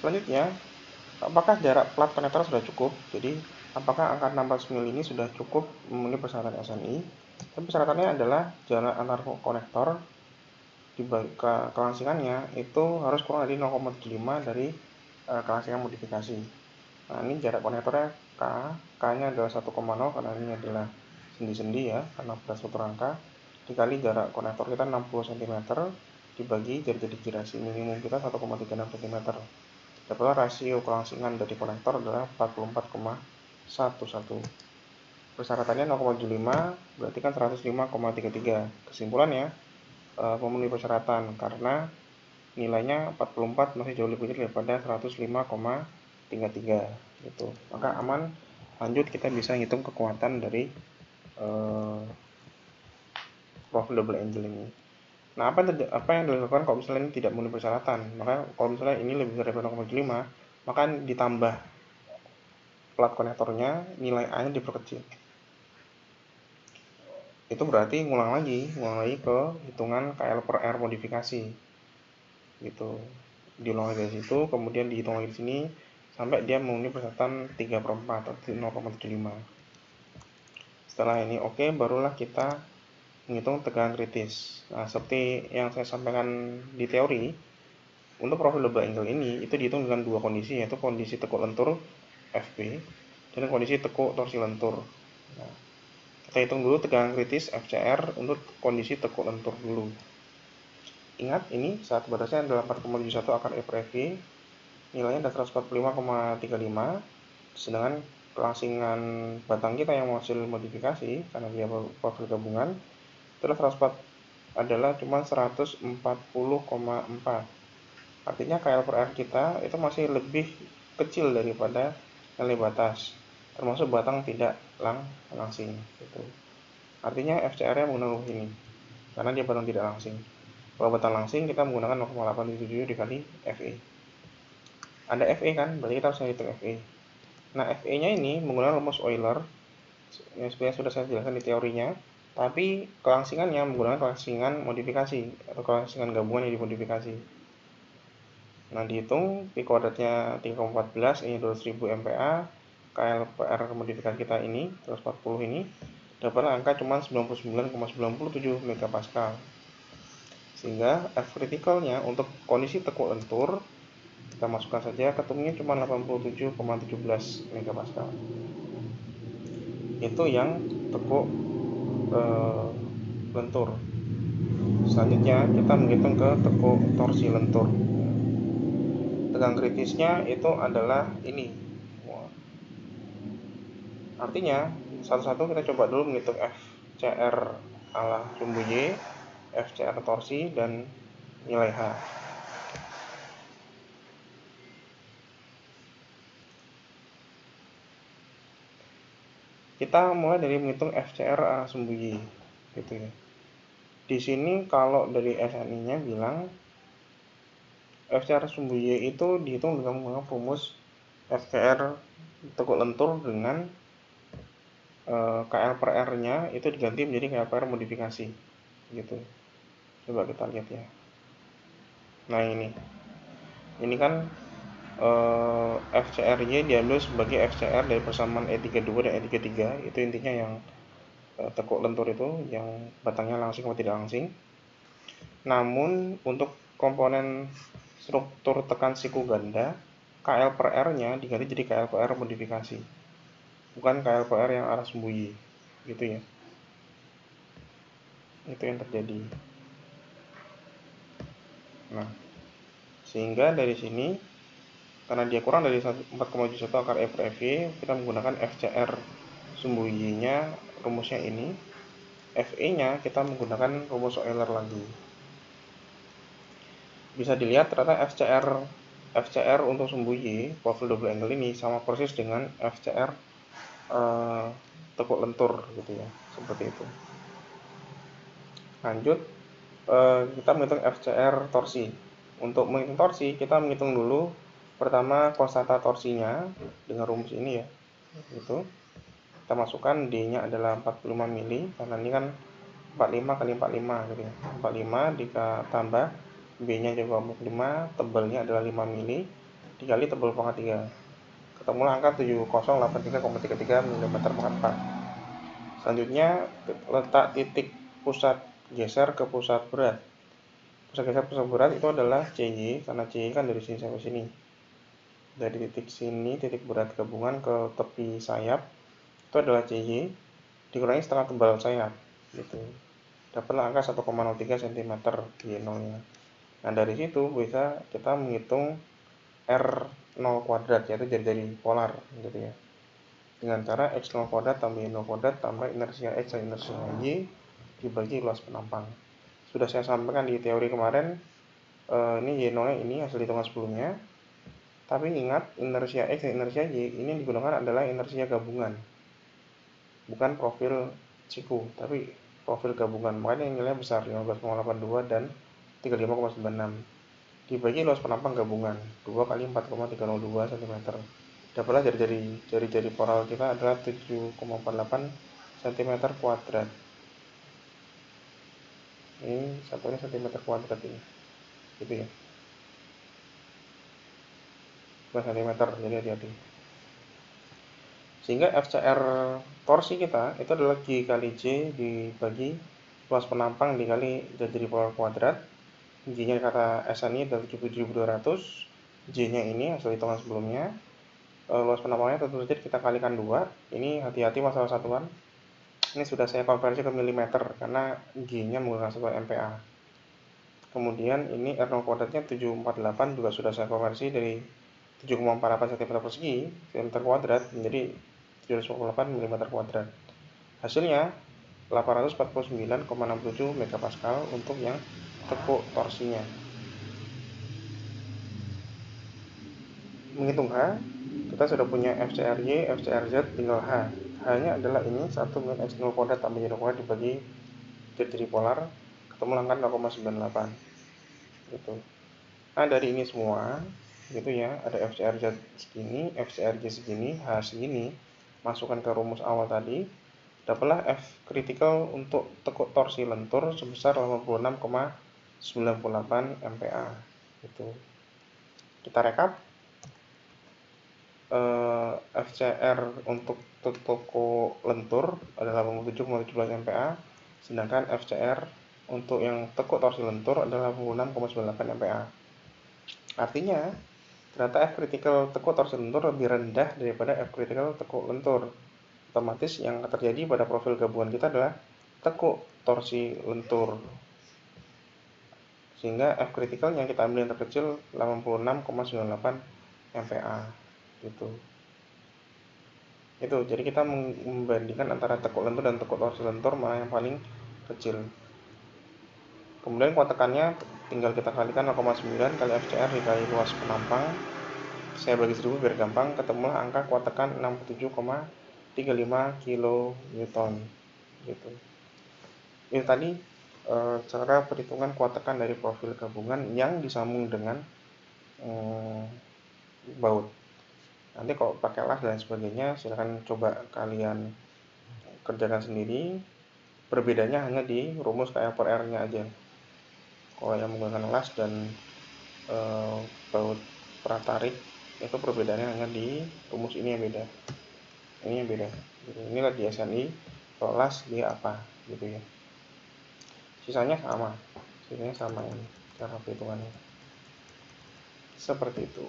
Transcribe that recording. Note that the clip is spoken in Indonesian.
Selanjutnya, apakah jarak plat konektor sudah cukup? Jadi, apakah angka 16 mili ini sudah cukup memenuhi persyaratan SNI? Dan persyaratannya adalah jarak antar konektor kelangsingannya itu harus kurang dari 0,75 dari kelangsingan modifikasi. Nah, ini jarak konektornya K-nya adalah 1,0 karena ini adalah sendi-sendi ya, karena berat suatu rangka, dikali jarak konektor kita 60 cm, dibagi jari-jari girasi minimum kita 1,36 cm. Dapatlah rasio kelangsingan dari konektor adalah 44,11. Persyaratannya 0,75, berarti kan 105,33. Kesimpulannya, memenuhi persyaratan karena nilainya 44 masih jauh lebih kecil daripada 105,33 gitu. Maka aman. Lanjut, kita bisa hitung kekuatan dari profil double angle ini. Nah, apa yang dilakukan kalau misalnya ini tidak memenuhi persyaratan? Maka kalau misalnya ini lebih dari 0,75, maka ditambah plat konektornya, nilai A nya diperkecil. Itu berarti ngulang lagi ke hitungan KL per R modifikasi gitu. Diulang lagi dari situ, kemudian dihitung lagi di sini sampai dia memenuhi persyaratan 3/4 atau 0,75. Setelah ini oke, barulah kita menghitung tegangan kritis. Nah, seperti yang saya sampaikan di teori, untuk profil double angle ini itu dihitung dengan dua kondisi, yaitu kondisi tekuk lentur FB dan kondisi tekuk torsi lentur. Nah, kita hitung dulu tegangan kritis FCR untuk kondisi tekuk lentur dulu. Ingat, ini saat batasnya adalah 4,71 akar E per FV, nilainya adalah 145,35, sedangkan kelangsingan batang kita yang hasil modifikasi karena dia profil gabungan adalah cuma 140,4. Artinya KL per R kita itu masih lebih kecil daripada nilai batas, termasuk batang tidak langsing gitu. Artinya FCR-nya menggunakan ini karena dia batang tidak langsing. Kalau batang langsing kita menggunakan 0,877 dikali FE. Ada FE kan, berarti kita harus menghitung FE. Nah, FE-nya ini menggunakan rumus Euler yang sebenarnya sudah saya jelaskan di teorinya, tapi kelangsingannya menggunakan kelangsingan modifikasi atau kelangsingan gabungan yang dimodifikasi. Nah, dihitung P kuadratnya 3,14, ini 200.000 MPa, KLPR modifikasi kita ini 140 ini dapatlah angka cuma 99,97 MPa. Sehingga F critical-nya untuk kondisi tekuk lentur kita masukkan saja, ketemunya cuma 87,17 MPa. Itu yang tekuk lentur. Selanjutnya kita menghitung ke tekuk torsi lentur. Tegangan kritisnya itu adalah ini. Artinya satu-satu kita coba dulu menghitung FCR ala sumbu Y, FCR torsi, dan nilai H. Kita mulai dari menghitung FCR ala sumbu Y, gitu ya. Di sini kalau dari SNI-nya bilang FCR sumbu Y itu dihitung dengan menggunakan rumus FCR tekuk lentur dengan KL per R-nya itu diganti menjadi KL per R modifikasi, gitu. Coba kita lihat ya. Nah, ini kan FCR-nya diambil sebagai FCR dari persamaan E32 dan E33, itu intinya yang tekuk lentur itu yang batangnya langsing atau tidak langsing. Namun untuk komponen struktur tekan siku ganda, KL per R-nya diganti jadi KL per R modifikasi, bukan KL per R yang arah sembunyi, gitu ya. Itu yang terjadi. Nah, sehingga dari sini karena dia kurang dari 4,71 akar E per FV, kita menggunakan FCR sembunyinya, rumusnya ini. FE-nya kita menggunakan rumus Euler lagi. Bisa dilihat ternyata FCR untuk sembunyi profil double angle ini sama persis dengan FCR tekuk lentur gitu ya, seperti itu. Lanjut, kita menghitung FCR torsi. Untuk menghitung torsi, kita menghitung dulu pertama konstanta torsinya dengan rumus ini ya. Itu kita masukkan D-nya adalah 45 mili karena ini kan 45 kali 45 gitu ya. 45 ditambah B-nya juga 45, tebalnya adalah 5 mili dikali tebal pangkat 3. Ketemulah angka 7083,33 mm pangkat 4. Selanjutnya letak titik pusat geser ke pusat berat. Pusat geser pusat berat itu adalah CY, karena CY kan dari sini sampai sini. Dari titik sini, titik berat gabungan ke tepi sayap itu adalah CY dikurangi setengah tebal sayap gitu. Dapatlah angka 1,03 cm Y0-nya. Nah, dari situ bisa kita menghitung R0 kuadrat, yaitu jari-jari polar gitu ya. Dengan cara X0 kuadrat tambah Y0 kuadrat tambah inersia X dan inersia Y dibagi luas penampang. Sudah saya sampaikan di teori kemarin, ini Y0-nya ini hasil hitungan sebelumnya. Tapi ingat, inersia X dan inersia Y ini digunakan adalah inersia gabungan. Bukan profil siku, tapi profil gabungan. Makanya nilainya besar, 15,82 dan 35,96. Dibagi luas penampang gabungan, 2 kali 4,302 cm. Dapatlah jari-jari polar kita adalah 7,48 cm kuadrat. Ini satunya cm kuadrat ini. Gitu ya. Bukan cm, jadi hati-hati. Sehingga FCR torsi kita itu adalah G kali J dibagi luas penampang dikali jari polar kuadrat. G-nya kata SN ini adalah 77.200, J-nya ini hasil hitungan sebelumnya. Luas penampangnya tentu saja kita kalikan 2. Ini hati-hati masalah satuan. Ini sudah saya konversi ke milimeter karena G-nya menggunakan satuan MPa. Kemudian ini R0 kuadratnya 748 juga sudah saya konversi dari 7,48 cm persegi cm kuadrat menjadi 748 mm kuadrat. Hasilnya 849,67 megapascal untuk yang tekuk torsinya. Menghitung H, kita sudah punya FCRY, FCRZ, tinggal H. H-nya adalah ini 1 min X0 kuadrat tambah Y0 kuadrat dibagi jari polar, ketemu angka 0,98 gitu. Nah, dari ini semua gitu ya, ada FCRZ segini, FCRJ segini, H segini, masukkan ke rumus awal tadi, dapatlah F critical untuk tekuk torsi lentur sebesar 86,98 MPa gitu. Kita rekap, FCR untuk tekuk lentur adalah 87,17 MPa, sedangkan FCR untuk yang tekuk torsi lentur adalah 86,98 MPa. Artinya, ternyata F critical tekuk torsi lentur lebih rendah daripada F critical tekuk lentur. Otomatis yang terjadi pada profil gabungan kita adalah tekuk torsi lentur. Sehingga F critical yang kita ambil yang terkecil 86,98 MPa gitu. Itu, jadi kita membandingkan antara tekuk lentur dan tekuk torsi lentur mana yang paling kecil. Kemudian kuat tekannya tinggal kita kalikan 0,9 kali FCR dikali luas penampang. Saya bagi 1000 biar gampang, ketemulah angka kuat tekan 67,35 kN gitu. Ini tadi cara perhitungan kuat tekan dari profil gabungan yang disambung dengan baut. Nanti kalau pakai las dan sebagainya silahkan coba kalian kerjakan sendiri. Perbedaannya hanya di rumus KL/R-nya aja. Kalau yang menggunakan las dan baut pratarik itu perbedaannya hanya di rumus ini yang beda. Ini yang beda. Inilah di SNI. Kalau las dia apa gitu ya. Sisanya sama ini cara perhitungannya seperti itu.